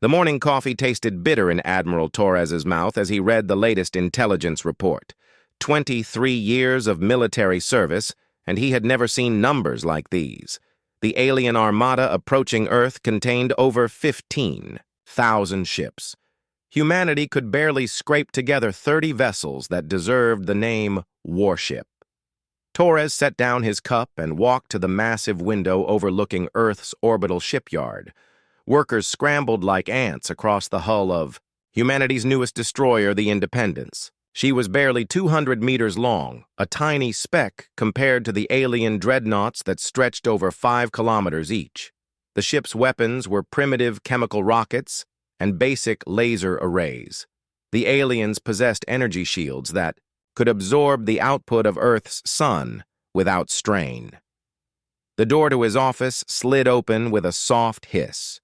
The morning coffee tasted bitter in Admiral Torres's mouth as he read the latest intelligence report. 23 years of military service, and he had never seen numbers like these. The alien armada approaching Earth contained over 15,000 ships. Humanity could barely scrape together 30 vessels that deserved the name warship. Torres set down his cup and walked to the massive window overlooking Earth's orbital shipyard. Workers scrambled like ants across the hull of humanity's newest destroyer, the Independence. She was barely 200 meters long, a tiny speck compared to the alien dreadnoughts that stretched over 5 kilometers each. The ship's weapons were primitive chemical rockets and basic laser arrays. The aliens possessed energy shields that could absorb the output of Earth's sun without strain. The door to his office slid open with a soft hiss.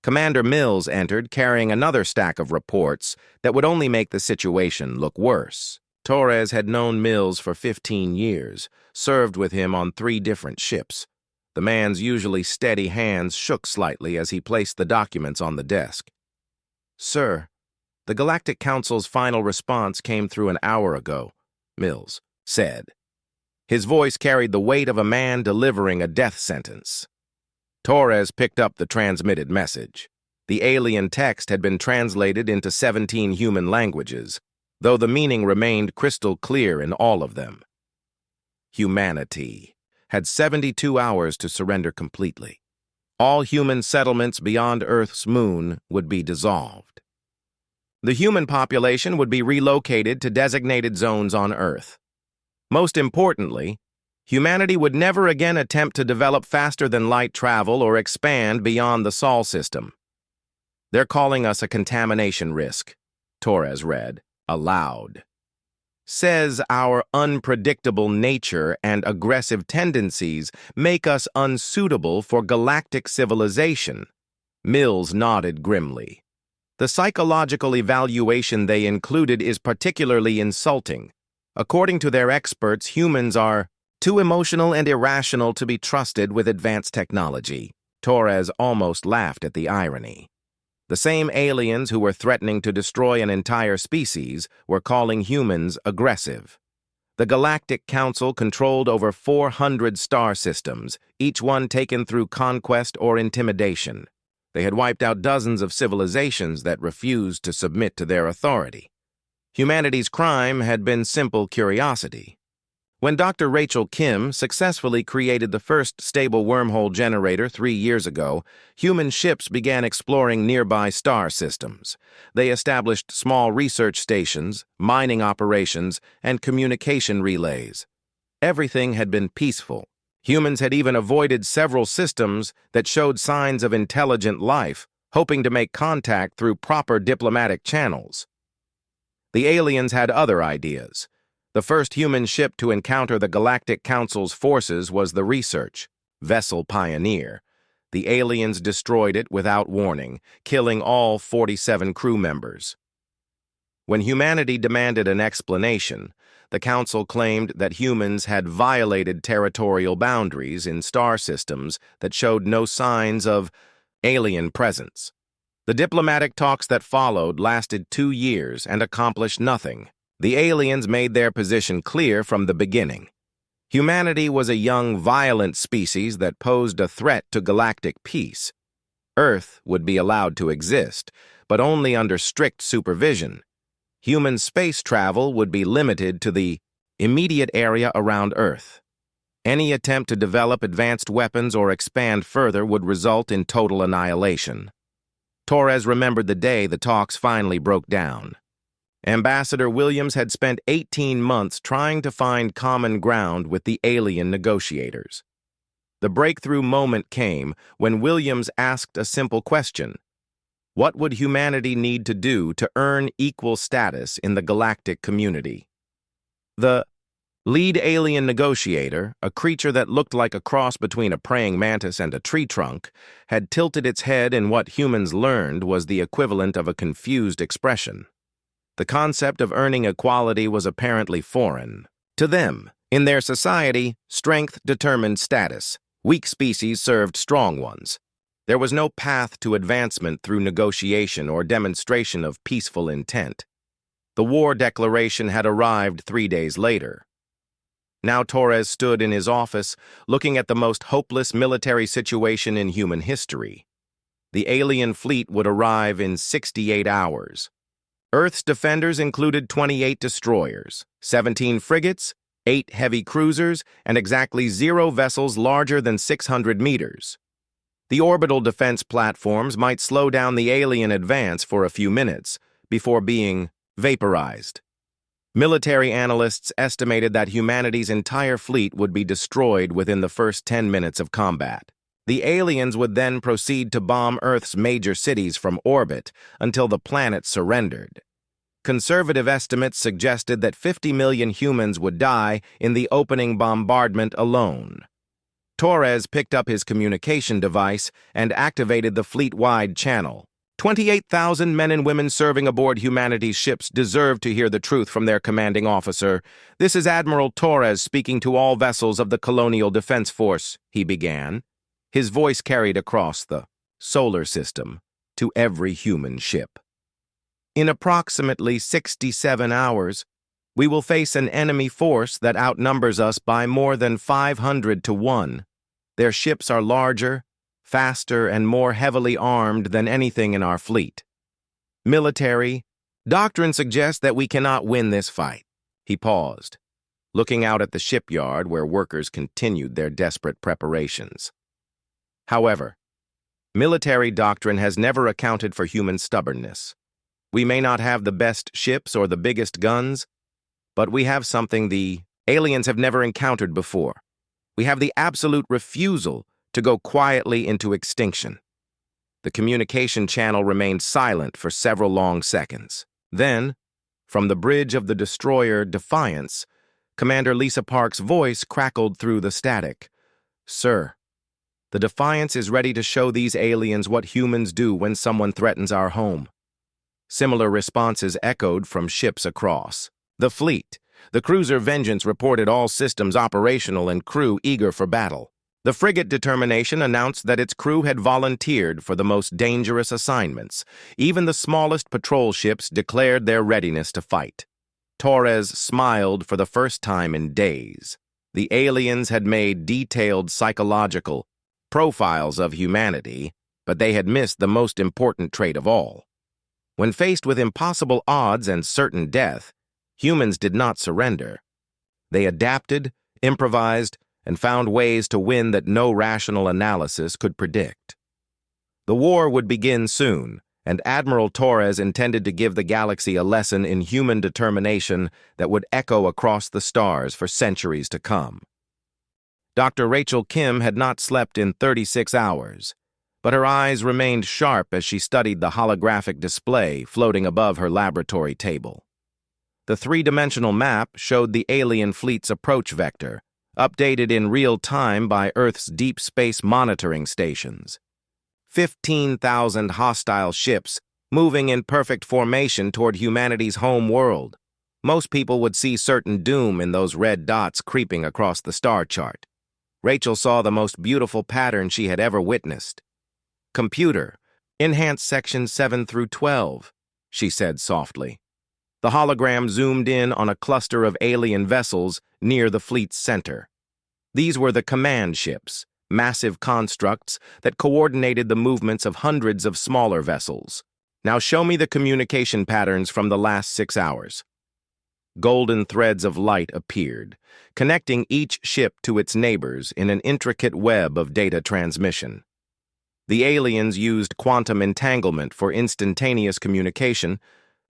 Commander Mills entered carrying another stack of reports that would only make the situation look worse. Torres had known Mills for 15 years, served with him on 3 different ships. The man's usually steady hands shook slightly as he placed the documents on the desk. "Sir, the Galactic Council's final response came through an hour ago," Mills said. His voice carried the weight of a man delivering a death sentence. Torres picked up the transmitted message. The alien text had been translated into 17 human languages, though the meaning remained crystal clear in all of them. Humanity had 72 hours to surrender completely. All human settlements beyond Earth's moon would be dissolved. The human population would be relocated to designated zones on Earth. Most importantly, humanity would never again attempt to develop faster-than-light travel or expand beyond the Sol system. "They're calling us a contamination risk," Torres read, aloud. "Says our unpredictable nature and aggressive tendencies make us unsuitable for galactic civilization." Mills nodded grimly. "The psychological evaluation they included is particularly insulting. According to their experts, humans are too emotional and irrational to be trusted with advanced technology." Torres almost laughed at the irony. The same aliens who were threatening to destroy an entire species were calling humans aggressive. The Galactic Council controlled over 400 star systems, each one taken through conquest or intimidation. They had wiped out dozens of civilizations that refused to submit to their authority. Humanity's crime had been simple curiosity. When Dr. Rachel Kim successfully created the first stable wormhole generator 3 years ago, human ships began exploring nearby star systems. They established small research stations, mining operations, and communication relays. Everything had been peaceful. Humans had even avoided several systems that showed signs of intelligent life, hoping to make contact through proper diplomatic channels. The aliens had other ideas. The first human ship to encounter the Galactic Council's forces was the research vessel Pioneer. The aliens destroyed it without warning, killing all 47 crew members. When humanity demanded an explanation, the Council claimed that humans had violated territorial boundaries in star systems that showed no signs of alien presence. The diplomatic talks that followed lasted 2 years and accomplished nothing. The aliens made their position clear from the beginning. Humanity was a young, violent species that posed a threat to galactic peace. Earth would be allowed to exist, but only under strict supervision. Human space travel would be limited to the immediate area around Earth. Any attempt to develop advanced weapons or expand further would result in total annihilation. Torres remembered the day the talks finally broke down. Ambassador Williams had spent 18 months trying to find common ground with the alien negotiators. The breakthrough moment came when Williams asked a simple question: what would humanity need to do to earn equal status in the galactic community? The lead alien negotiator, a creature that looked like a cross between a praying mantis and a tree trunk, had tilted its head in what humans learned was the equivalent of a confused expression. The concept of earning equality was apparently foreign. To them, in their society, strength determined status. Weak species served strong ones. There was no path to advancement through negotiation or demonstration of peaceful intent. The war declaration had arrived 3 days later. Now Torres stood in his office, looking at the most hopeless military situation in human history. The alien fleet would arrive in 68 hours. Earth's defenders included 28 destroyers, 17 frigates, 8 heavy cruisers, and exactly 0 vessels larger than 600 meters. The orbital defense platforms might slow down the alien advance for a few minutes before being vaporized. Military analysts estimated that humanity's entire fleet would be destroyed within the first 10 minutes of combat. The aliens would then proceed to bomb Earth's major cities from orbit until the planet surrendered. Conservative estimates suggested that 50 million humans would die in the opening bombardment alone. Torres picked up his communication device and activated the fleet-wide channel. 28,000 men and women serving aboard humanity's ships deserve to hear the truth from their commanding officer. This is Admiral Torres speaking to all vessels of the Colonial Defense Force, he began. His voice carried across the solar system to every human ship. In approximately 67 hours, we will face an enemy force that outnumbers us by more than 500 to 1. Their ships are larger, faster, and more heavily armed than anything in our fleet. Military doctrine suggests that we cannot win this fight. He paused, looking out at the shipyard where workers continued their desperate preparations. However, military doctrine has never accounted for human stubbornness. We may not have the best ships or the biggest guns, but we have something the aliens have never encountered before. We have the absolute refusal to go quietly into extinction. The communication channel remained silent for several long seconds. Then, from the bridge of the destroyer Defiance, Commander Lisa Park's voice crackled through the static. "Sir, the Defiance is ready to show these aliens what humans do when someone threatens our home." Similar responses echoed from ships across. The fleet. The cruiser Vengeance reported all systems operational and crew eager for battle. The frigate Determination announced that its crew had volunteered for the most dangerous assignments. Even the smallest patrol ships declared their readiness to fight. Torres smiled for the first time in days. The aliens had made detailed psychological profiles of humanity, but they had missed the most important trait of all. When faced with impossible odds and certain death, humans did not surrender. They adapted, improvised, and found ways to win that no rational analysis could predict. The war would begin soon, and Admiral Torres intended to give the galaxy a lesson in human determination that would echo across the stars for centuries to come. Dr. Rachel Kim had not slept in 36 hours, but her eyes remained sharp as she studied the holographic display floating above her laboratory table. The three-dimensional map showed the alien fleet's approach vector, updated in real time by Earth's deep space monitoring stations. 15,000 hostile ships moving in perfect formation toward humanity's home world. Most people would see certain doom in those red dots creeping across the star chart. Rachel saw the most beautiful pattern she had ever witnessed. "Computer, enhance sections 7 through 12, she said softly. The hologram zoomed in on a cluster of alien vessels near the fleet's center. These were the command ships, massive constructs that coordinated the movements of hundreds of smaller vessels. Now show me the communication patterns from the last 6 hours. Golden threads of light appeared, connecting each ship to its neighbors in an intricate web of data transmission. The aliens used quantum entanglement for instantaneous communication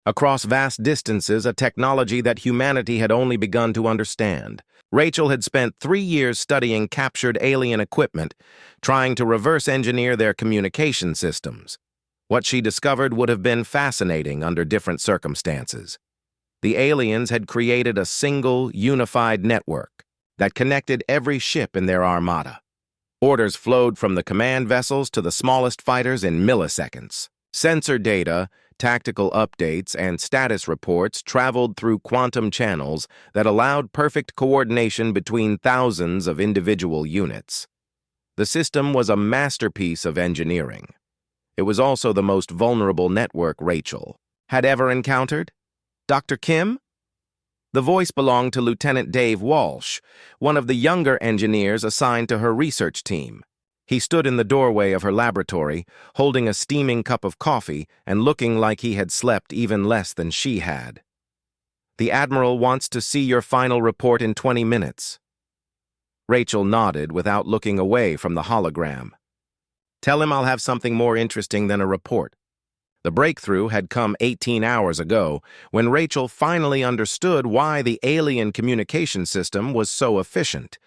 across vast distances, a technology that humanity had only begun to understand. Rachel had spent 3 years studying captured alien equipment, trying to reverse engineer their communication systems. What she discovered would have been fascinating under different circumstances. The aliens had created a single, unified network that connected every ship in their armada. Orders flowed from the command vessels to the smallest fighters in milliseconds. Sensor data, tactical updates, and status reports traveled through quantum channels that allowed perfect coordination between thousands of individual units. The system was a masterpiece of engineering. It was also the most vulnerable network Rachel had ever encountered. Dr. Kim? The voice belonged to Lieutenant Dave Walsh, one of the younger engineers assigned to her research team. He stood in the doorway of her laboratory, holding a steaming cup of coffee and looking like he had slept even less than she had. "The Admiral wants to see your final report in 20 minutes. Rachel nodded without looking away from the hologram. "Tell him I'll have something more interesting than a report." The breakthrough had come 18 hours ago, when Rachel finally understood why the alien communication system was so efficient.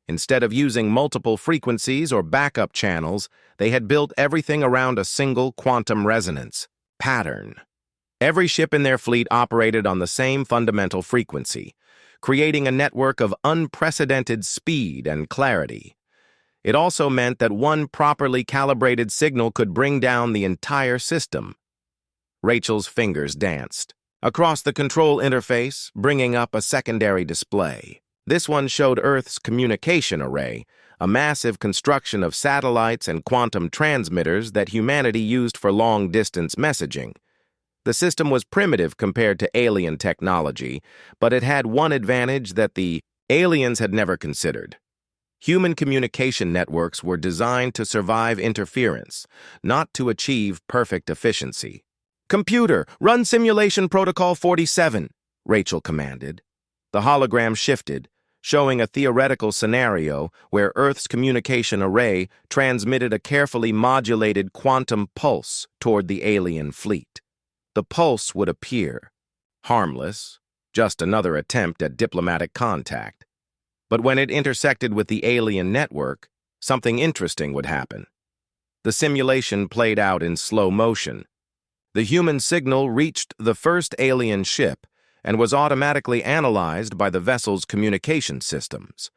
Instead of using multiple frequencies or backup channels, they had built everything around a single quantum resonance pattern. Every ship in their fleet operated on the same fundamental frequency, creating a network of unprecedented speed and clarity. It also meant that one properly calibrated signal could bring down the entire system. Rachel's fingers danced across the control interface, bringing up a secondary display. This one showed Earth's communication array, a massive construction of satellites and quantum transmitters that humanity used for long-distance messaging. The system was primitive compared to alien technology, but it had one advantage that the aliens had never considered. Human communication networks were designed to survive interference, not to achieve perfect efficiency. "Computer, run Simulation Protocol 47, Rachel commanded. The hologram shifted, showing a theoretical scenario where Earth's communication array transmitted a carefully modulated quantum pulse toward the alien fleet. The pulse would appear harmless, just another attempt at diplomatic contact. But when it intersected with the alien network, something interesting would happen. The simulation played out in slow motion. The human signal reached the first alien ship and was automatically analyzed by the vessel's communication systems.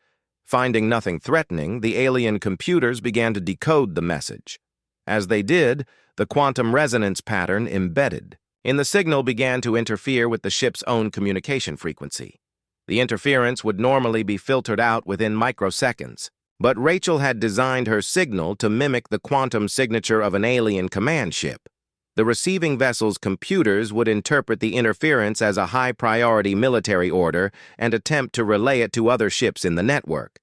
Finding nothing threatening, the alien computers began to decode the message. As they did, the quantum resonance pattern embedded in the signal began to interfere with the ship's own communication frequency. The interference would normally be filtered out within microseconds, but Rachel had designed her signal to mimic the quantum signature of an alien command ship. The receiving vessel's computers would interpret the interference as a high-priority military order and attempt to relay it to other ships in the network.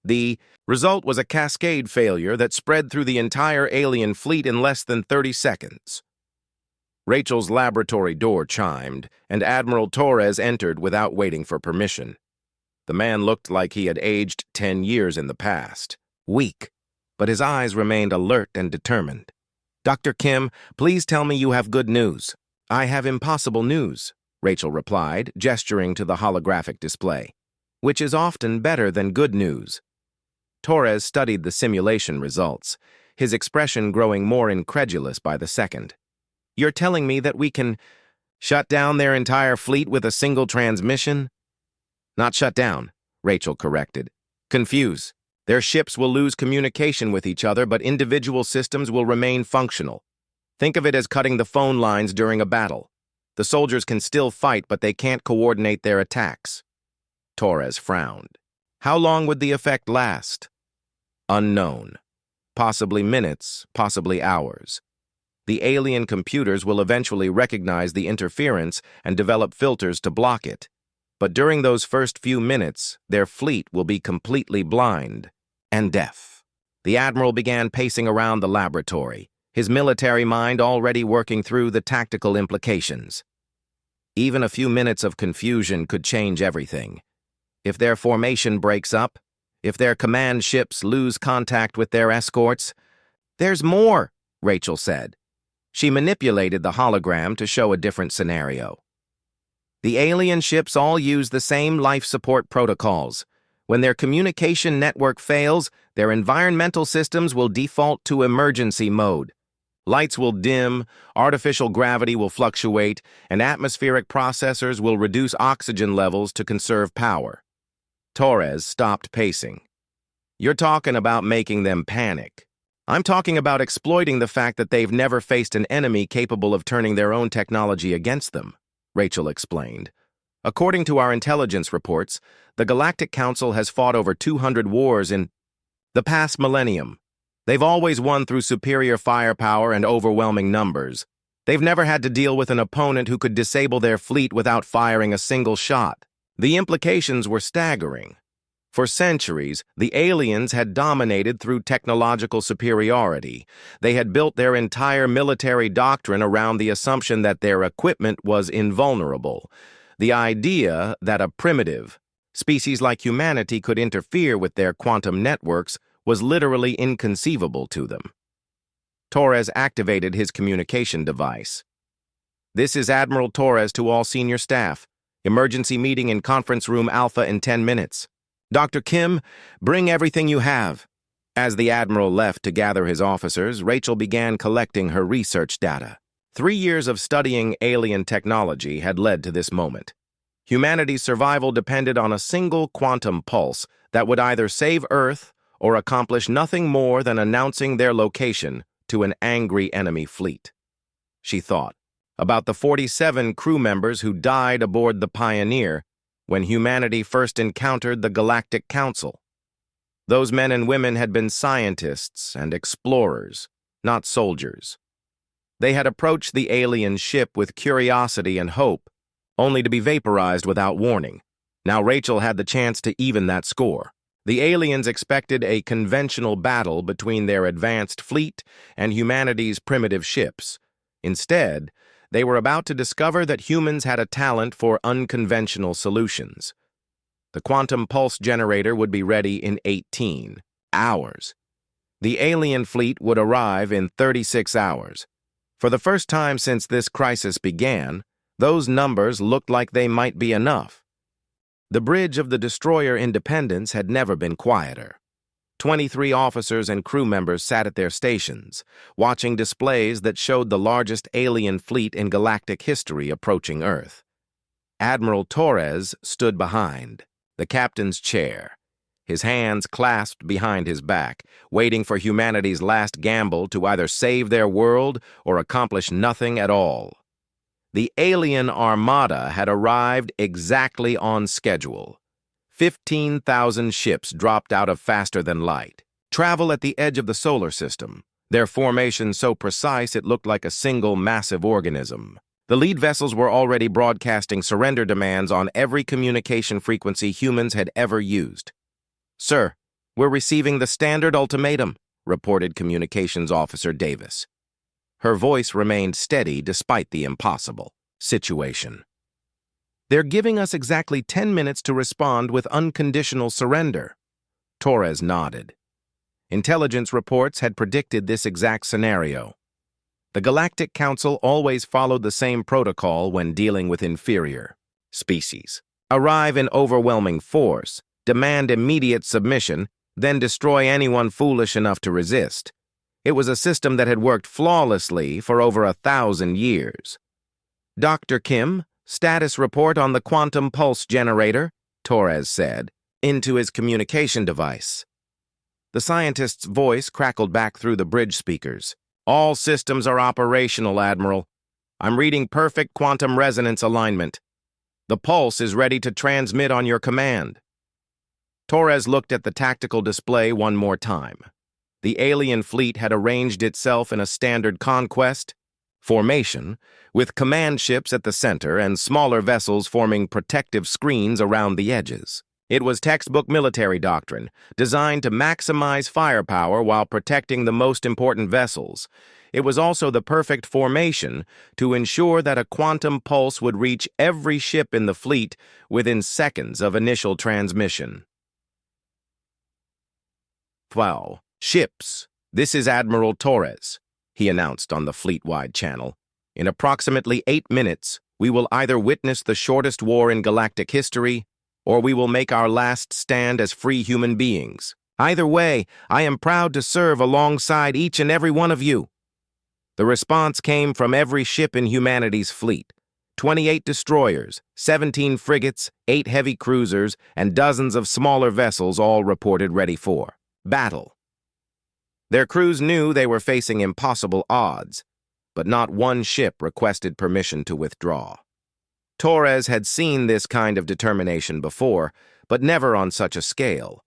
The result was a cascade failure that spread through the entire alien fleet in less than 30 seconds. Rachel's laboratory door chimed, and Admiral Torres entered without waiting for permission. The man looked like he had aged 10 years in the past, weak, but his eyes remained alert and determined. "Dr. Kim, please tell me you have good news." "I have impossible news," Rachel replied, gesturing to the holographic display, "which is often better than good news." Torres studied the simulation results, his expression growing more incredulous by the second. "You're telling me that we can shut down their entire fleet with a single transmission?" "Not shut down," Rachel corrected. "Confuse. Their ships will lose communication with each other, but individual systems will remain functional. Think of it as cutting the phone lines during a battle. The soldiers can still fight, but they can't coordinate their attacks." Torres frowned. "How long would the effect last?" "Unknown. Possibly minutes, possibly hours. The alien computers will eventually recognize the interference and develop filters to block it. But during those first few minutes, their fleet will be completely blind and deaf." The Admiral began pacing around the laboratory, his military mind already working through the tactical implications. Even a few minutes of confusion could change everything. If their formation breaks up, if their command ships lose contact with their escorts— "There's more," Rachel said. She manipulated the hologram to show a different scenario. "The alien ships all use the same life support protocols. When their communication network fails, their environmental systems will default to emergency mode. Lights will dim, artificial gravity will fluctuate, and atmospheric processors will reduce oxygen levels to conserve power." Torres stopped pacing. "You're talking about making them panic. I'm talking about exploiting the fact that they've never faced an enemy capable of turning their own technology against them," Rachel explained. "According to our intelligence reports, the Galactic Council has fought over 200 wars in—" The past millennium. They've always won through superior firepower and overwhelming numbers. They've never had to deal with an opponent who could disable their fleet without firing a single shot. The implications were staggering. For centuries, the aliens had dominated through technological superiority. They had built their entire military doctrine around the assumption that their equipment was invulnerable. The idea that a primitive species like humanity could interfere with their quantum networks was literally inconceivable to them. Torres activated his communication device. "This is Admiral Torres to all senior staff. Emergency meeting in Conference Room Alpha in 10 minutes. Dr. Kim, bring everything you have." As the Admiral left to gather his officers, Rachel began collecting her research data. 3 years of studying alien technology had led to this moment. Humanity's survival depended on a single quantum pulse that would either save Earth or accomplish nothing more than announcing their location to an angry enemy fleet. She thought about the 47 crew members who died aboard the Pioneer when humanity first encountered the Galactic Council. Those men and women had been scientists and explorers, not soldiers. They had approached the alien ship with curiosity and hope, only to be vaporized without warning. Now Rachel had the chance to even that score. The aliens expected a conventional battle between their advanced fleet and humanity's primitive ships. Instead, they were about to discover that humans had a talent for unconventional solutions. The quantum pulse generator would be ready in 18 hours. The alien fleet would arrive in 36 hours. For the first time since this crisis began, those numbers looked like they might be enough. The bridge of the destroyer Independence had never been quieter. 23 officers and crew members sat at their stations, watching displays that showed the largest alien fleet in galactic history approaching Earth. Admiral Torres stood behind the captain's chair, his hands clasped behind his back, waiting for humanity's last gamble to either save their world or accomplish nothing at all. The alien armada had arrived exactly on schedule. 15,000 ships dropped out of faster than light. Travel at the edge of the solar system, their formation so precise it looked like a single massive organism. The lead vessels were already broadcasting surrender demands on every communication frequency humans had ever used. "Sir, we're receiving the standard ultimatum," reported Communications Officer Davis. Her voice remained steady despite the impossible situation. "They're giving us exactly 10 minutes to respond with unconditional surrender." Torres nodded. Intelligence reports had predicted this exact scenario. The Galactic Council always followed the same protocol when dealing with inferior species. Arrive in overwhelming force, demand immediate submission, then destroy anyone foolish enough to resist. It was a system that had worked flawlessly for over 1,000 years. "Dr. Kim, status report on the quantum pulse generator," Torres said, into his communication device. The scientist's voice crackled back through the bridge speakers. "All systems are operational, Admiral. I'm reading perfect quantum resonance alignment. The pulse is ready to transmit on your command." Torres looked at the tactical display one more time. The alien fleet had arranged itself in a standard conquest formation, with command ships at the center and smaller vessels forming protective screens around the edges. It was textbook military doctrine, designed to maximize firepower while protecting the most important vessels. It was also the perfect formation to ensure that a quantum pulse would reach every ship in the fleet within seconds of initial transmission. 12. "Ships, this is Admiral Torres," he announced on the fleet-wide channel. "In approximately 8 minutes, we will either witness the shortest war in galactic history, or we will make our last stand as free human beings. Either way, I am proud to serve alongside each and every one of you." The response came from every ship in humanity's fleet. 28 destroyers, 17 frigates, 8 heavy cruisers, and dozens of smaller vessels all reported ready for battle. Their crews knew they were facing impossible odds, but not one ship requested permission to withdraw. Torres had seen this kind of determination before, but never on such a scale.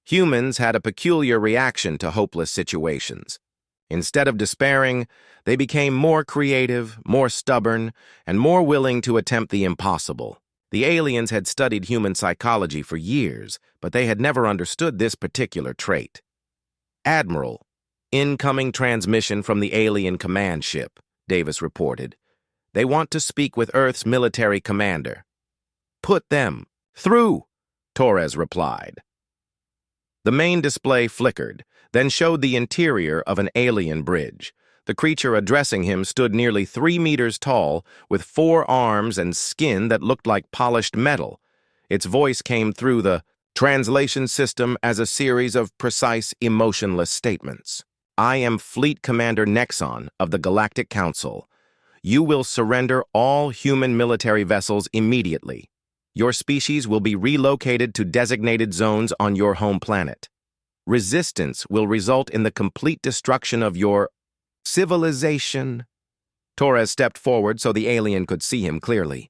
Humans had a peculiar reaction to hopeless situations. Instead of despairing, they became more creative, more stubborn, and more willing to attempt the impossible. The aliens had studied human psychology for years, but they had never understood this particular trait. "Admiral, incoming transmission from the alien command ship," Davis reported. "They want to speak with Earth's military commander." "Put them through," Torres replied. The main display flickered, then showed the interior of an alien bridge. The creature addressing him stood nearly 3 meters tall, with 4 arms and skin that looked like polished metal. Its voice came through the translation system as a series of precise, emotionless statements. "I am Fleet Commander Nexon of the Galactic Council. You will surrender all human military vessels immediately. Your species will be relocated to designated zones on your home planet. Resistance will result in the complete destruction of your civilization." Torres stepped forward so the alien could see him clearly.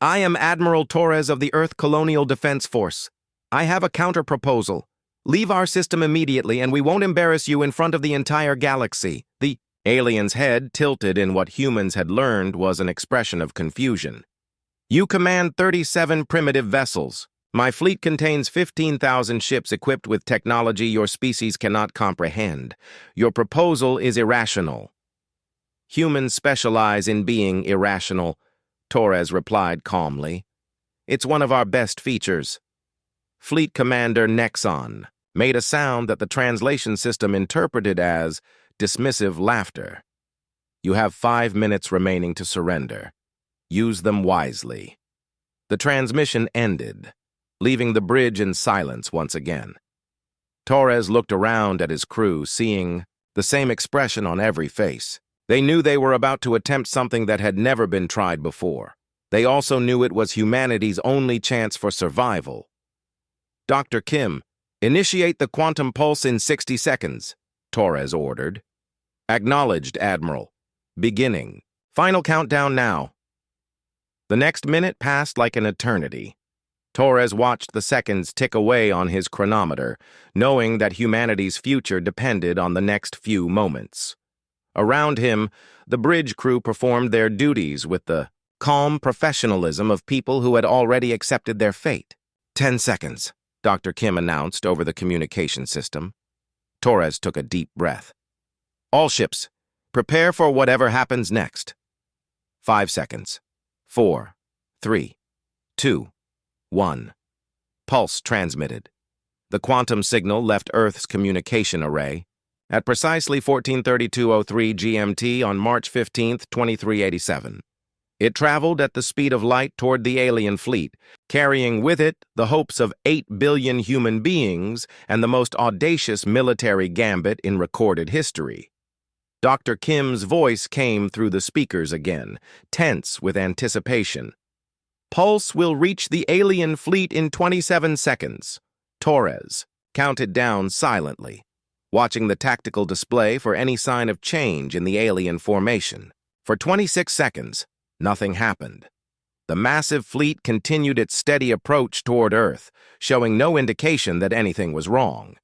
"I am Admiral Torres of the Earth Colonial Defense Force. I have a counter-proposal. Leave our system immediately and we won't embarrass you in front of the entire galaxy." The alien's head tilted in what humans had learned was an expression of confusion. "You command 37 primitive vessels. My fleet contains 15,000 ships equipped with technology your species cannot comprehend. Your proposal is irrational." "Humans specialize in being irrational," Torres replied calmly. "It's one of our best features." Fleet Commander Nexon made a sound that the translation system interpreted as dismissive laughter. "You have 5 minutes remaining to surrender. Use them wisely." The transmission ended, leaving the bridge in silence once again. Torres looked around at his crew, seeing the same expression on every face. They knew they were about to attempt something that had never been tried before. They also knew it was humanity's only chance for survival. "Dr. Kim, initiate the quantum pulse in 60 seconds, Torres ordered. "Acknowledged, Admiral. Beginning. Final countdown now." The next minute passed like an eternity. Torres watched the seconds tick away on his chronometer, knowing that humanity's future depended on the next few moments. Around him, the bridge crew performed their duties with the calm professionalism of people who had already accepted their fate. 10 seconds, Dr. Kim announced over the communication system. Torres took a deep breath. "All ships, prepare for whatever happens next." 5 seconds. 4, 3, 2, 1. Pulse transmitted. The quantum signal left Earth's communication array at precisely 14:32:03 GMT on March 15, 2387. It traveled at the speed of light toward the alien fleet, carrying with it the hopes of 8 billion human beings and the most audacious military gambit in recorded history. Dr. Kim's voice came through the speakers again, tense with anticipation. "Pulse will reach the alien fleet in 27 seconds. Torres counted down silently, watching the tactical display for any sign of change in the alien formation. For 26 seconds, nothing happened. The massive fleet continued its steady approach toward Earth, showing no indication that anything was wrong.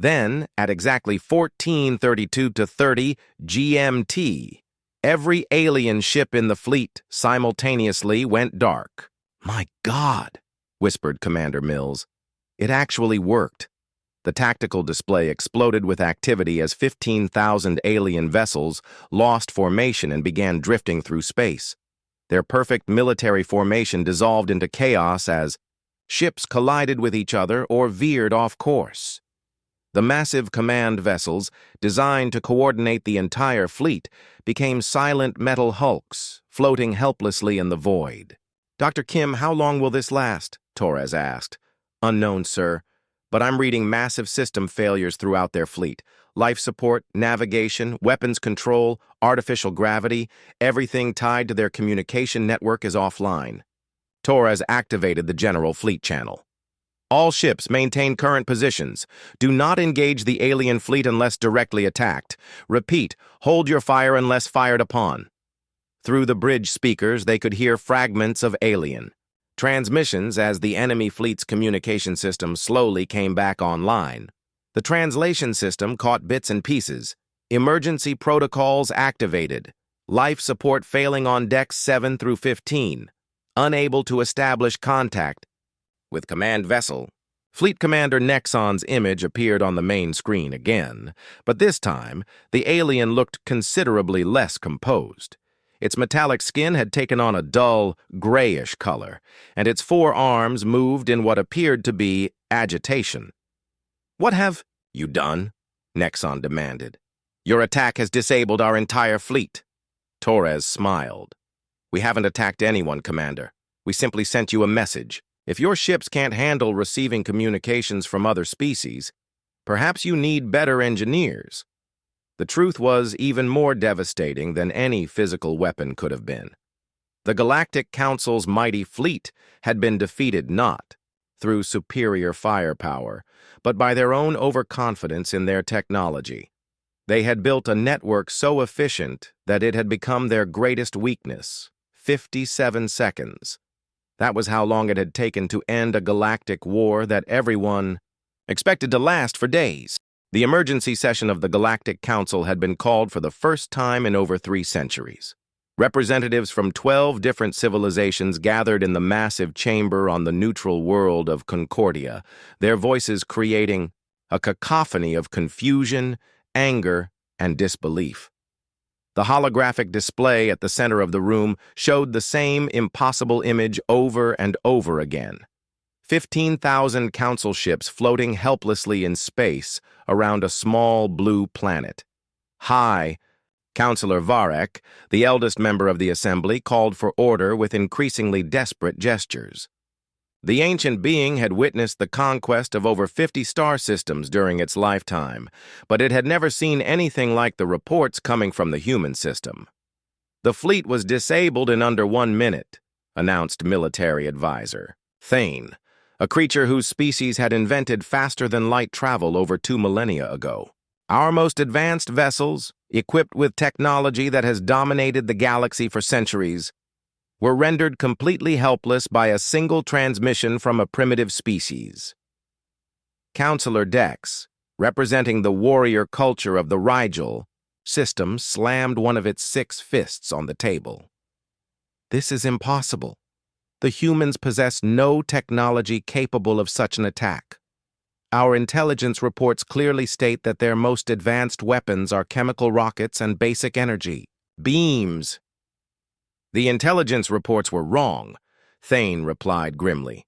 Then, at exactly 14:32:30 GMT, every alien ship in the fleet simultaneously went dark. "My God," whispered Commander Mills. It actually worked. The tactical display exploded with activity as 15,000 alien vessels lost formation and began drifting through space. Their perfect military formation dissolved into chaos as ships collided with each other or veered off course. The massive command vessels, designed to coordinate the entire fleet, became silent metal hulks, floating helplessly in the void. "Dr. Kim, how long will this last?" Torres asked. "Unknown, sir, but I'm reading massive system failures throughout their fleet. Life support, navigation, weapons control, artificial gravity, everything tied to their communication network is offline." Torres activated the general fleet channel. "All ships maintain current positions. Do not engage the alien fleet unless directly attacked. Repeat, hold your fire unless fired upon." Through the bridge speakers, they could hear fragments of alien. transmissions as the enemy fleet's communication system slowly came back online. The translation system caught bits and pieces. Emergency protocols activated. Life support failing on decks 7 through 15. Unable to establish contact with command vessel. Fleet Commander Nexon's image appeared on the main screen again, but this time, the alien looked considerably less composed. Its metallic skin had taken on a dull, grayish color, and its four arms moved in what appeared to be agitation. "What have you done?" Nexon demanded. "Your attack has disabled our entire fleet." Torres smiled. "We haven't attacked anyone, Commander. We simply sent you a message. If your ships can't handle receiving communications from other species, perhaps you need better engineers." The truth was even more devastating than any physical weapon could have been. The Galactic Council's mighty fleet had been defeated not through superior firepower, but by their own overconfidence in their technology. They had built a network so efficient that it had become their greatest weakness. 57 seconds. That was how long it had taken to end a galactic war that everyone expected to last for days. The emergency session of the Galactic Council had been called for the first time in over 3 centuries. Representatives from 12 different civilizations gathered in the massive chamber on the neutral world of Concordia, their voices creating a cacophony of confusion, anger, and disbelief. The holographic display at the center of the room showed the same impossible image over and over again. 15,000 council ships floating helplessly in space around a small blue planet. High, Councillor Varek, the eldest member of the assembly, called for order with increasingly desperate gestures. The ancient being had witnessed the conquest of over 50 star systems during its lifetime, but it had never seen anything like the reports coming from the human system. "The fleet was disabled in under 1 minute, announced military advisor Thane, a creature whose species had invented faster-than-light travel over 2 millennia ago. Our most advanced vessels, equipped with technology that has dominated the galaxy for centuries, were rendered completely helpless by a single transmission from a primitive species." Councillor Dex, representing the warrior culture of the Rigel system, slammed one of its 6 fists on the table. "This is impossible. The humans possess no technology capable of such an attack. Our intelligence reports clearly state that their most advanced weapons are chemical rockets and basic energy beams." "The intelligence reports were wrong," Thane replied grimly.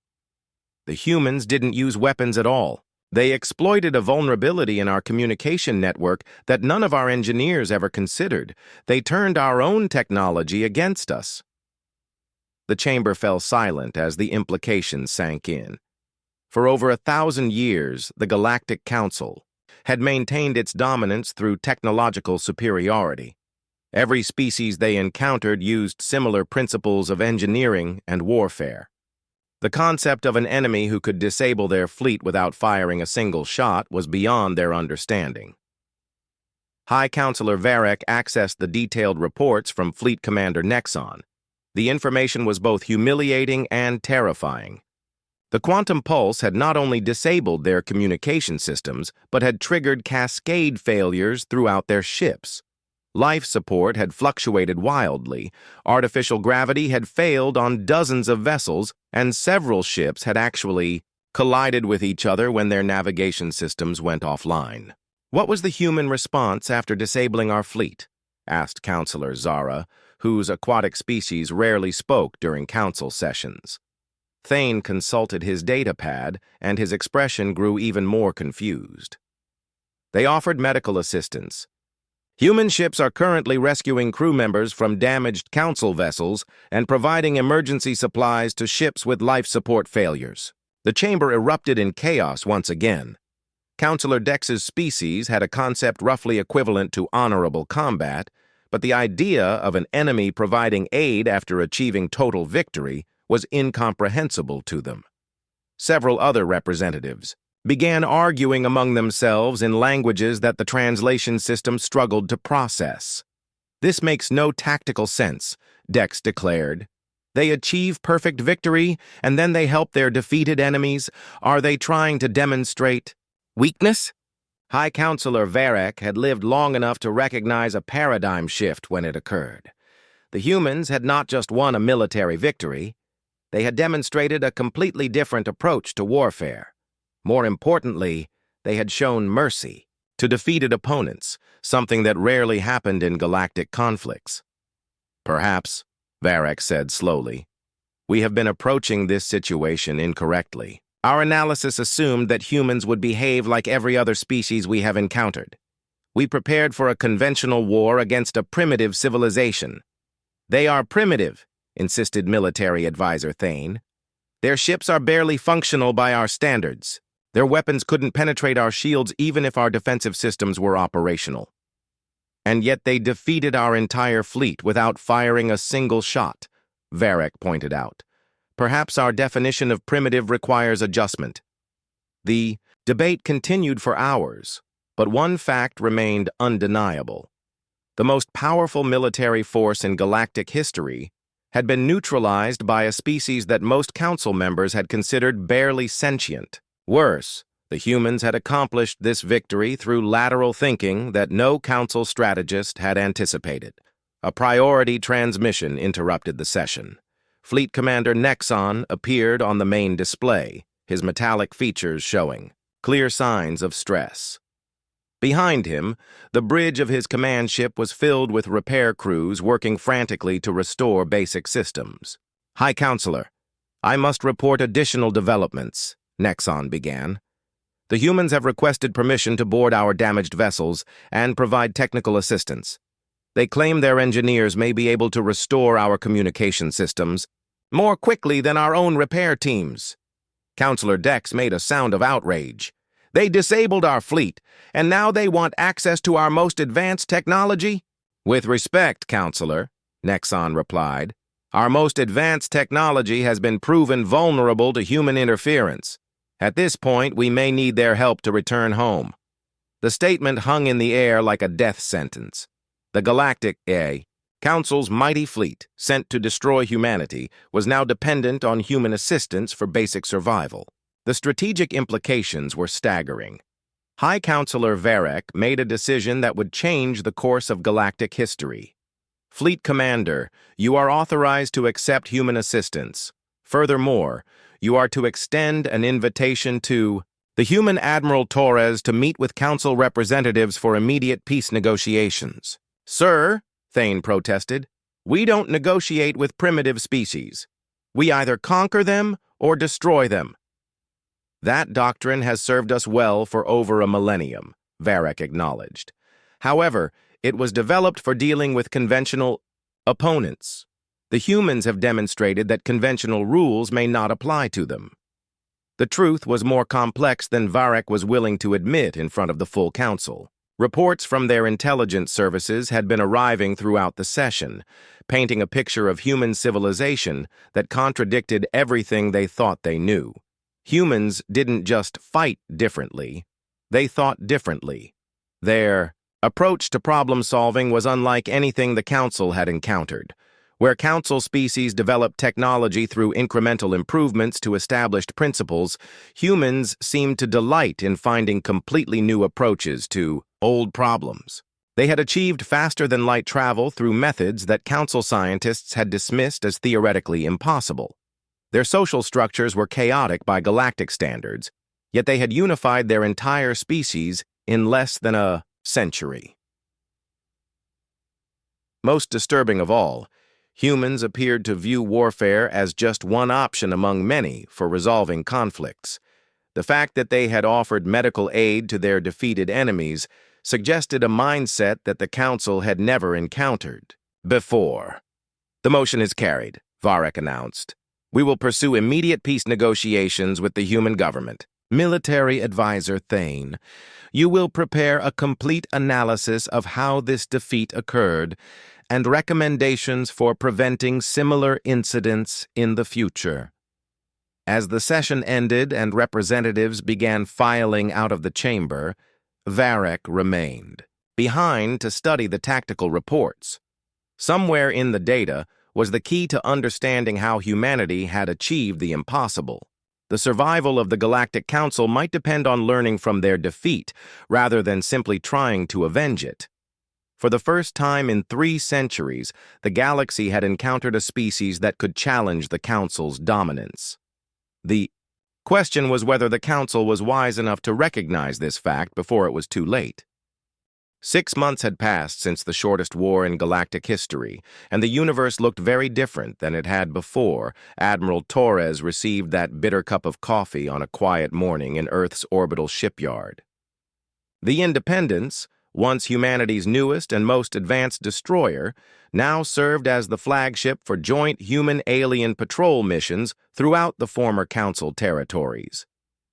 "The humans didn't use weapons at all. They exploited a vulnerability in our communication network that none of our engineers ever considered. They turned our own technology against us." The chamber fell silent as the implications sank in. For over 1,000 years, the Galactic Council had maintained its dominance through technological superiority. Every species they encountered used similar principles of engineering and warfare. The concept of an enemy who could disable their fleet without firing a single shot was beyond their understanding. High Councillor Varek accessed the detailed reports from Fleet Commander Nexon. The information was both humiliating and terrifying. The quantum pulse had not only disabled their communication systems, but had triggered cascade failures throughout their ships. Life support had fluctuated wildly, artificial gravity had failed on dozens of vessels, and several ships had actually collided with each other when their navigation systems went offline. "What was the human response after disabling our fleet?" asked Councillor Zara, whose aquatic species rarely spoke during council sessions. Thane consulted his data pad, and his expression grew even more confused. "They offered medical assistance. Human ships are currently rescuing crew members from damaged council vessels and providing emergency supplies to ships with life support failures." The chamber erupted in chaos once again. Councillor Dex's species had a concept roughly equivalent to honorable combat, but the idea of an enemy providing aid after achieving total victory was incomprehensible to them. Several other representatives began arguing among themselves in languages that the translation system struggled to process. "This makes no tactical sense," Dex declared. They achieve perfect victory, and then they help their defeated enemies? Are they trying to demonstrate weakness? High Counselor Varek had lived long enough to recognize a paradigm shift when it occurred. The humans had not just won a military victory, they had demonstrated a completely different approach to warfare. More importantly, they had shown mercy to defeated opponents, something that rarely happened in galactic conflicts. Perhaps, Varek said slowly, we have been approaching this situation incorrectly. Our analysis assumed that humans would behave like every other species we have encountered. We prepared for a conventional war against a primitive civilization. They are primitive, insisted military advisor Thane. Their ships are barely functional by our standards. Their weapons couldn't penetrate our shields even if our defensive systems were operational. And yet they defeated our entire fleet without firing a single shot, Varek pointed out. Perhaps our definition of primitive requires adjustment. The debate continued for hours, but one fact remained undeniable. The most powerful military force in galactic history had been neutralized by a species that most council members had considered barely sentient. Worse, the humans had accomplished this victory through lateral thinking that no council strategist had anticipated. A priority transmission interrupted the session. Fleet Commander Nexon appeared on the main display, his metallic features showing clear signs of stress. Behind him, the bridge of his command ship was filled with repair crews working frantically to restore basic systems. High Counselor, I must report additional developments, Nexon began. The humans have requested permission to board our damaged vessels and provide technical assistance. They claim their engineers may be able to restore our communication systems more quickly than our own repair teams. Counselor Dex made a sound of outrage. They disabled our fleet, and now they want access to our most advanced technology? With respect, Counselor, Nexon replied, our most advanced technology has been proven vulnerable to human interference. At this point, we may need their help to return home. The statement hung in the air like a death sentence. The Galactic Council's mighty fleet, sent to destroy humanity, was now dependent on human assistance for basic survival. The strategic implications were staggering. High Counselor Varek made a decision that would change the course of galactic history. Fleet Commander, you are authorized to accept human assistance. Furthermore, you are to extend an invitation to the human Admiral Torres to meet with Council representatives for immediate peace negotiations. Sir, Thane protested, we don't negotiate with primitive species. We either conquer them or destroy them. That doctrine has served us well for over a millennium, Varek acknowledged. However, it was developed for dealing with conventional opponents. The humans have demonstrated that conventional rules may not apply to them. The truth was more complex than Varek was willing to admit in front of the full council. Reports from their intelligence services had been arriving throughout the session, painting a picture of human civilization that contradicted everything they thought they knew. Humans didn't just fight differently, they thought differently. Their approach to problem-solving was unlike anything the Council had encountered. Where Council species developed technology through incremental improvements to established principles, humans seemed to delight in finding completely new approaches to old problems. They had achieved faster-than-light travel through methods that Council scientists had dismissed as theoretically impossible. Their social structures were chaotic by galactic standards, yet they had unified their entire species in less than a century. Most disturbing of all, humans appeared to view warfare as just one option among many for resolving conflicts. The fact that they had offered medical aid to their defeated enemies suggested a mindset that the Council had never encountered before. The motion is carried, Varek announced. We will pursue immediate peace negotiations with the human government. Military Advisor Thane, you will prepare a complete analysis of how this defeat occurred and recommendations for preventing similar incidents in the future. As the session ended and representatives began filing out of the chamber, Varek remained behind to study the tactical reports. Somewhere in the data was the key to understanding how humanity had achieved the impossible. The survival of the Galactic Council might depend on learning from their defeat, rather than simply trying to avenge it. For the first time in 3 centuries, the galaxy had encountered a species that could challenge the Council's dominance. The question was whether the Council was wise enough to recognize this fact before it was too late. 6 months had passed since the shortest war in galactic history, and the universe looked very different than it had before Admiral Torres received that bitter cup of coffee on a quiet morning in Earth's orbital shipyard. The Independence, once humanity's newest and most advanced destroyer, now served as the flagship for joint human-alien patrol missions throughout the former Council territories.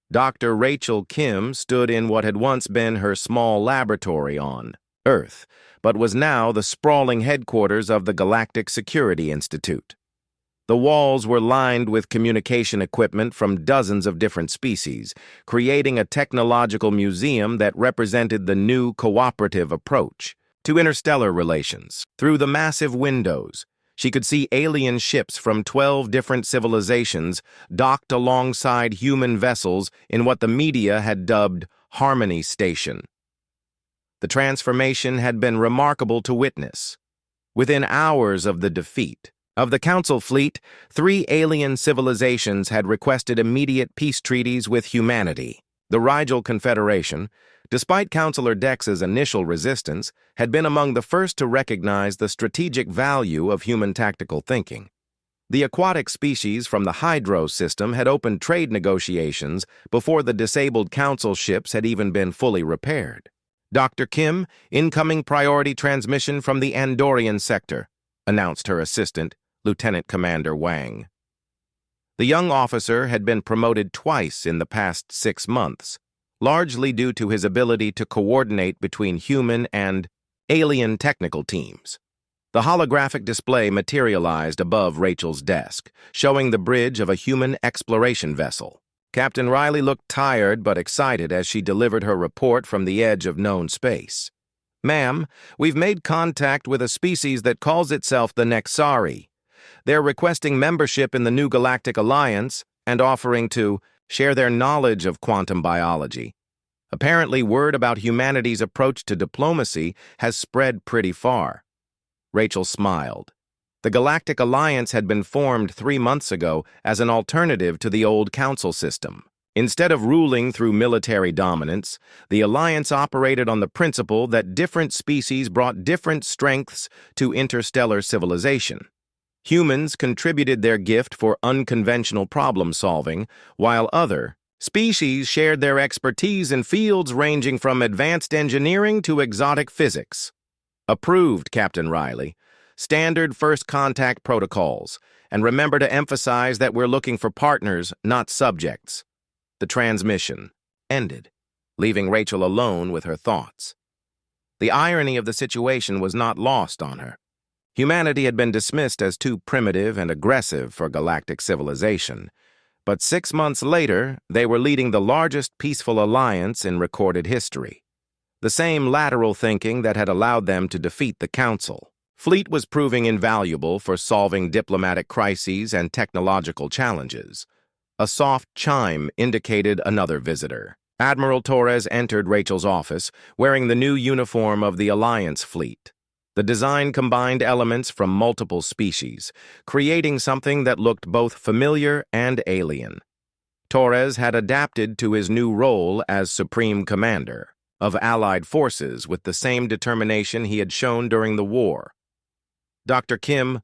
Dr. Rachel Kim stood in what had once been her small laboratory on Earth, but was now the sprawling headquarters of the Galactic Security Institute. The walls were lined with communication equipment from dozens of different species, creating a technological museum that represented the new cooperative approach to interstellar relations. Through the massive windows, she could see alien ships from 12 different civilizations docked alongside human vessels in what the media had dubbed Harmony Station. The transformation had been remarkable to witness. Within hours of the defeat of the Council fleet, 3 alien civilizations had requested immediate peace treaties with humanity. The Rigel Confederation, despite Counselor Dex's initial resistance, had been among the first to recognize the strategic value of human tactical thinking. The aquatic species from the Hydro system had opened trade negotiations before the disabled Council ships had even been fully repaired. Dr. Kim, incoming priority transmission from the Andorian sector, announced her assistant, Lieutenant Commander Wang. The young officer had been promoted twice in the past 6 months, largely due to his ability to coordinate between human and alien technical teams. The holographic display materialized above Rachel's desk, showing the bridge of a human exploration vessel. Captain Riley looked tired but excited as she delivered her report from the edge of known space. "Ma'am, we've made contact with a species that calls itself the Nexari. They're requesting membership in the new Galactic Alliance and offering to share their knowledge of quantum biology. Apparently, word about humanity's approach to diplomacy has spread pretty far." Rachel smiled. The Galactic Alliance had been formed 3 months ago as an alternative to the old Council system. Instead of ruling through military dominance, the Alliance operated on the principle that different species brought different strengths to interstellar civilization. Humans contributed their gift for unconventional problem-solving, while other species shared their expertise in fields ranging from advanced engineering to exotic physics. "Approved, Captain Riley. Standard first contact protocols, and remember to emphasize that we're looking for partners, not subjects." The transmission ended, leaving Rachel alone with her thoughts. The irony of the situation was not lost on her. Humanity had been dismissed as too primitive and aggressive for galactic civilization, but 6 months later, they were leading the largest peaceful alliance in recorded history. The same lateral thinking that had allowed them to defeat the Council. Fleet was proving invaluable for solving diplomatic crises and technological challenges. A soft chime indicated another visitor. Admiral Torres entered Rachel's office, wearing the new uniform of the Alliance fleet. The design combined elements from multiple species, creating something that looked both familiar and alien. Torres had adapted to his new role as Supreme Commander of Allied forces with the same determination he had shown during the war. "Dr. Kim,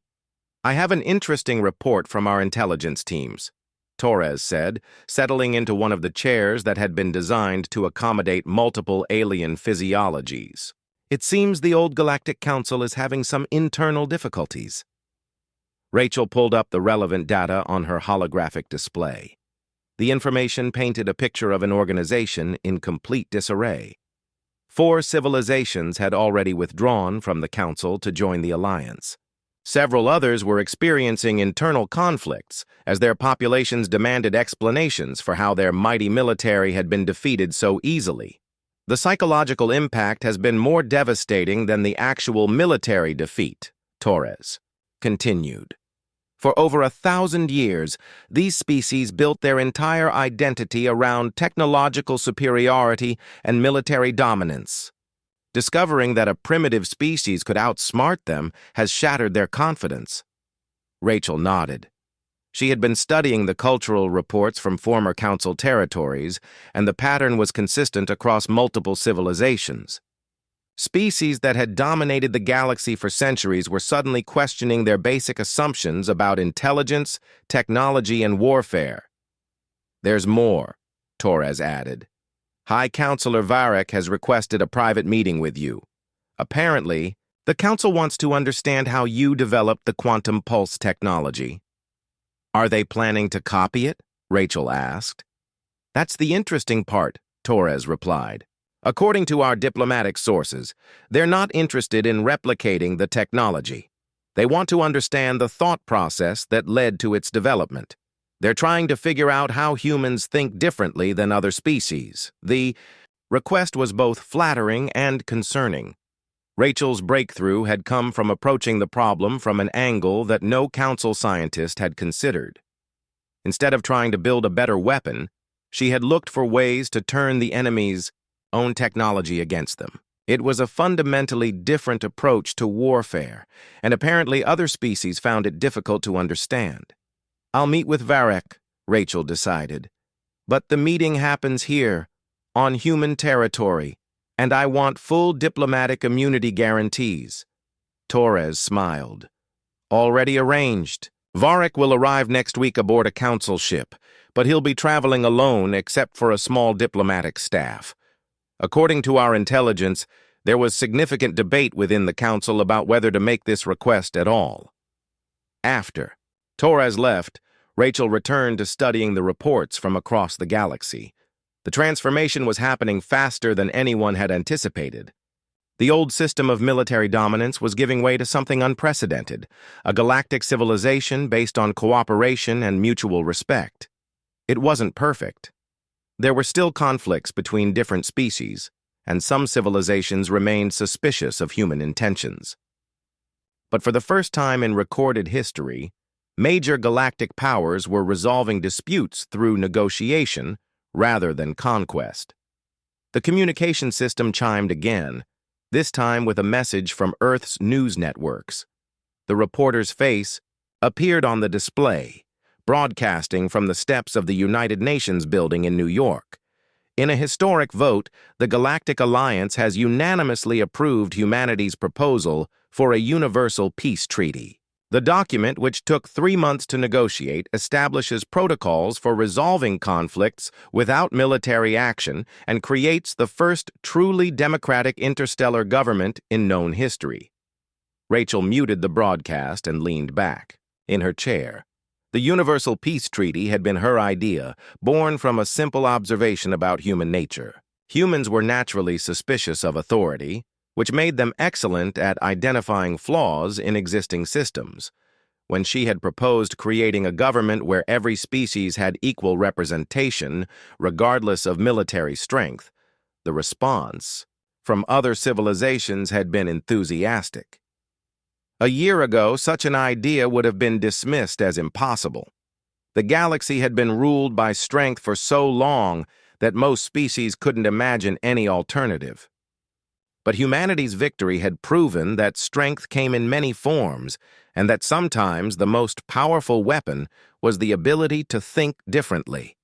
I have an interesting report from our intelligence teams," Torres said, settling into one of the chairs that had been designed to accommodate multiple alien physiologies. "It seems the old Galactic Council is having some internal difficulties." Rachel pulled up the relevant data on her holographic display. The information painted a picture of an organization in complete disarray. 4 civilizations had already withdrawn from the Council to join the Alliance. Several others were experiencing internal conflicts as their populations demanded explanations for how their mighty military had been defeated so easily. "The psychological impact has been more devastating than the actual military defeat," Torres continued. For over 1,000 years, these species built their entire identity around technological superiority and military dominance. Discovering that a primitive species could outsmart them has shattered their confidence. Rachel nodded. She had been studying the cultural reports from former Council territories, and the pattern was consistent across multiple civilizations. Species that had dominated the galaxy for centuries were suddenly questioning their basic assumptions about intelligence, technology, and warfare. "There's more," Torres added. "High Counselor Varric has requested a private meeting with you. Apparently, the Council wants to understand how you developed the quantum pulse technology." "Are they planning to copy it?" Rachel asked. "That's the interesting part," Torres replied. "According to our diplomatic sources, they're not interested in replicating the technology. They want to understand the thought process that led to its development. They're trying to figure out how humans think differently than other species." The request was both flattering and concerning. Rachel's breakthrough had come from approaching the problem from an angle that no Council scientist had considered. Instead of trying to build a better weapon, she had looked for ways to turn the enemy's own technology against them. It was a fundamentally different approach to warfare, and apparently other species found it difficult to understand. "I'll meet with Varric," Rachel decided. "But the meeting happens here, on human territory, and I want full diplomatic immunity guarantees." Torres smiled. "Already arranged. Varric will arrive next week aboard a Council ship, but he'll be traveling alone except for a small diplomatic staff. According to our intelligence, there was significant debate within the Council about whether to make this request at all." After Torres left, Rachel returned to studying the reports from across the galaxy. The transformation was happening faster than anyone had anticipated. The old system of military dominance was giving way to something unprecedented, a galactic civilization based on cooperation and mutual respect. It wasn't perfect. There were still conflicts between different species, and some civilizations remained suspicious of human intentions. But for the first time in recorded history, major galactic powers were resolving disputes through negotiation rather than conquest. The communication system chimed again, this time with a message from Earth's news networks. The reporter's face appeared on the display, broadcasting from the steps of the United Nations building in New York. In a historic vote, the Galactic Alliance has unanimously approved humanity's proposal for a universal peace treaty. The document, which took 3 months to negotiate, establishes protocols for resolving conflicts without military action and creates the first truly democratic interstellar government in known history. Rachel muted the broadcast and leaned back in her chair. The Universal Peace Treaty had been her idea, born from a simple observation about human nature. Humans were naturally suspicious of authority, which made them excellent at identifying flaws in existing systems. When she had proposed creating a government where every species had equal representation, regardless of military strength, the response from other civilizations had been enthusiastic. A year ago, such an idea would have been dismissed as impossible. The galaxy had been ruled by strength for so long that most species couldn't imagine any alternative. But humanity's victory had proven that strength came in many forms, and that sometimes the most powerful weapon was the ability to think differently.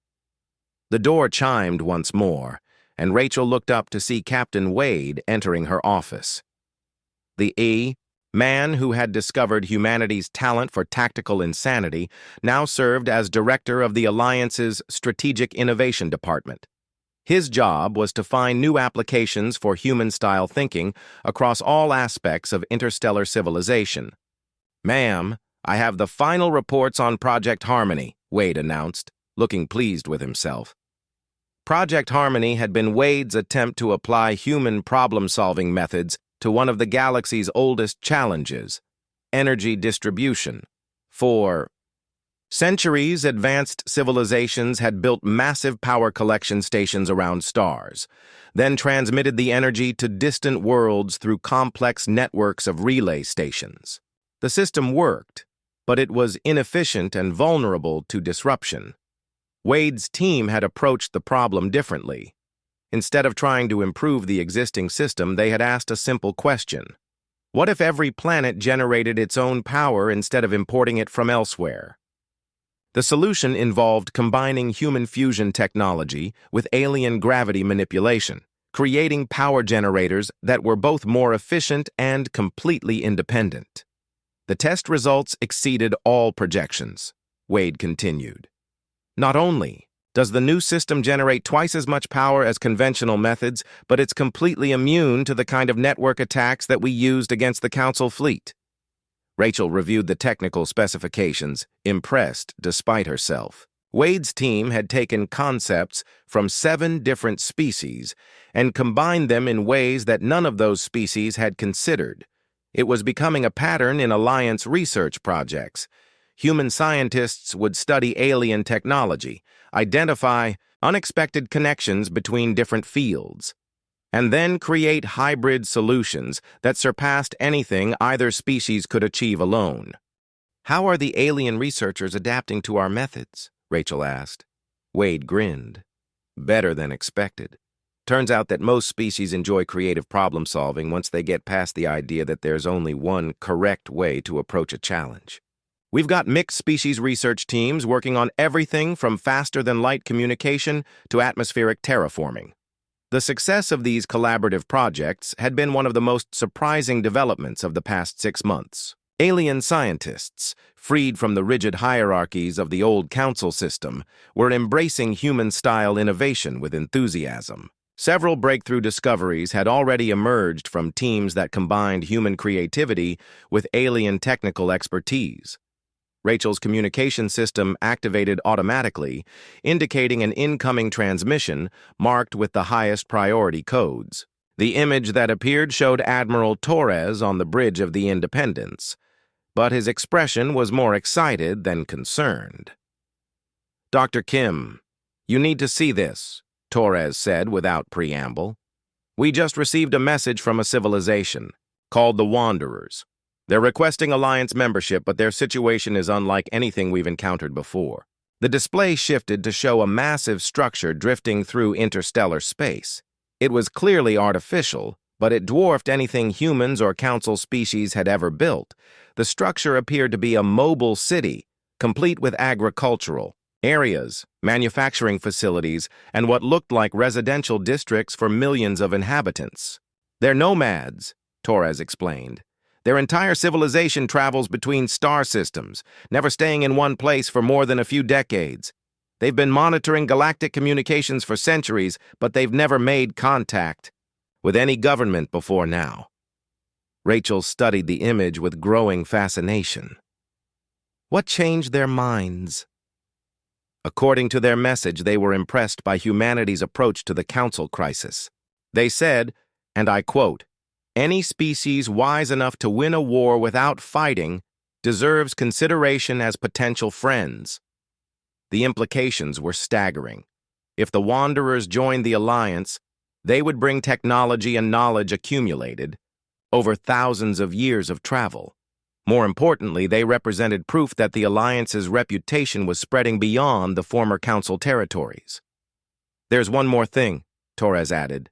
The door chimed once more, and Rachel looked up to see Captain Wade entering her office. The man who had discovered humanity's talent for tactical insanity now served as director of the Alliance's Strategic Innovation Department. His job was to find new applications for human-style thinking across all aspects of interstellar civilization. "Ma'am, I have the final reports on Project Harmony," Wade announced, looking pleased with himself. Project Harmony had been Wade's attempt to apply human problem-solving methods to one of the galaxy's oldest challenges, energy distribution. For centuries, advanced civilizations had built massive power collection stations around stars, then transmitted the energy to distant worlds through complex networks of relay stations. The system worked, but it was inefficient and vulnerable to disruption. Wade's team had approached the problem differently. Instead of trying to improve the existing system, they had asked a simple question. What if every planet generated its own power instead of importing it from elsewhere? The solution involved combining human fusion technology with alien gravity manipulation, creating power generators that were both more efficient and completely independent. The test results exceeded all projections, Wade continued. Not only does the new system generate twice as much power as conventional methods, but it's completely immune to the kind of network attacks that we used against the Council fleet. Rachel reviewed the technical specifications, impressed despite herself. Wade's team had taken concepts from 7 different species and combined them in ways that none of those species had considered. It was becoming a pattern in Alliance research projects. Human scientists would study alien technology, identify unexpected connections between different fields, and then create hybrid solutions that surpassed anything either species could achieve alone. How are the alien researchers adapting to our methods? Rachel asked. Wade grinned. Better than expected. Turns out that most species enjoy creative problem-solving once they get past the idea that there's only one correct way to approach a challenge. We've got mixed species research teams working on everything from faster-than-light communication to atmospheric terraforming. The success of these collaborative projects had been one of the most surprising developments of the past 6 months. Alien scientists, freed from the rigid hierarchies of the old council system, were embracing human-style innovation with enthusiasm. Several breakthrough discoveries had already emerged from teams that combined human creativity with alien technical expertise. Rachel's communication system activated automatically, indicating an incoming transmission marked with the highest priority codes. The image that appeared showed Admiral Torres on the bridge of the Independence, but his expression was more excited than concerned. Dr. Kim, you need to see this, Torres said without preamble. We just received a message from a civilization called the Wanderers. They're requesting Alliance membership, but their situation is unlike anything we've encountered before. The display shifted to show a massive structure drifting through interstellar space. It was clearly artificial, but it dwarfed anything humans or council species had ever built. The structure appeared to be a mobile city, complete with agricultural areas, manufacturing facilities, and what looked like residential districts for millions of inhabitants. They're nomads, Torres explained. Their entire civilization travels between star systems, never staying in one place for more than a few decades. They've been monitoring galactic communications for centuries, but they've never made contact with any government before now. Rachel studied the image with growing fascination. What changed their minds? According to their message, they were impressed by humanity's approach to the Council crisis. They said, and I quote, "Any species wise enough to win a war without fighting deserves consideration as potential friends." The implications were staggering. If the Wanderers joined the Alliance, they would bring technology and knowledge accumulated over thousands of years of travel. More importantly, they represented proof that the Alliance's reputation was spreading beyond the former Council territories. There's one more thing, Torres added.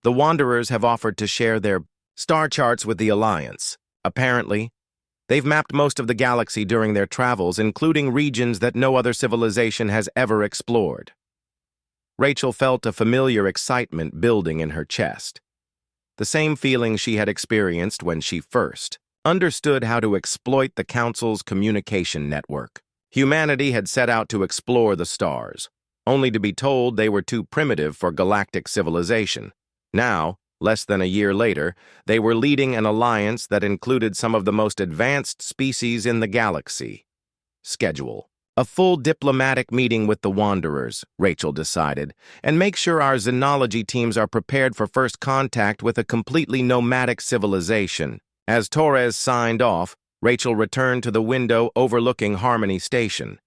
The Wanderers have offered to share their star charts with the Alliance. Apparently, they've mapped most of the galaxy during their travels, including regions that no other civilization has ever explored. Rachel felt a familiar excitement building in her chest. The same feeling she had experienced when she first understood how to exploit the Council's communication network. Humanity had set out to explore the stars, only to be told they were too primitive for galactic civilization. Now, less than a year later, they were leading an alliance that included some of the most advanced species in the galaxy. Schedule a full diplomatic meeting with the Wanderers, Rachel decided, and make sure our xenology teams are prepared for first contact with a completely nomadic civilization. As Torres signed off, Rachel returned to the window overlooking Harmony Station.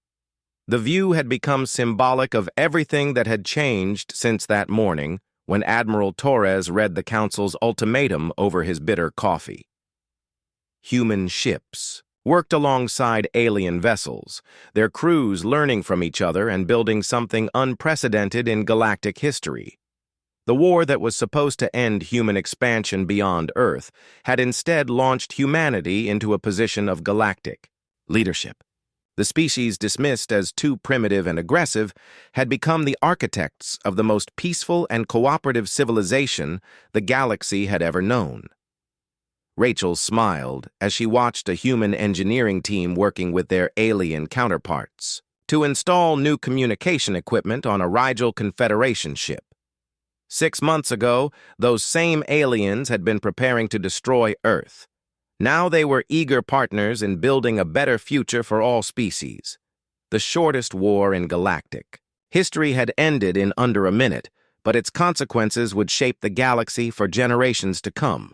The view had become symbolic of everything that had changed since that morning, when Admiral Torres read the Council's ultimatum over his bitter coffee. human ships, worked alongside alien vessels, their crews learning from each other and building something unprecedented in galactic history. The war that was supposed to end human expansion beyond Earth had instead launched humanity into a position of galactic leadership. The species dismissed as too primitive and aggressive had become the architects of the most peaceful and cooperative civilization the galaxy had ever known. Rachel smiled as she watched a human engineering team working with their alien counterparts to install new communication equipment on a Rigel Confederation ship. 6 months ago, those same aliens had been preparing to destroy Earth. Now they were eager partners in building a better future for all species. The shortest war in galactic history had ended in under a minute, but its consequences would shape the galaxy for generations to come.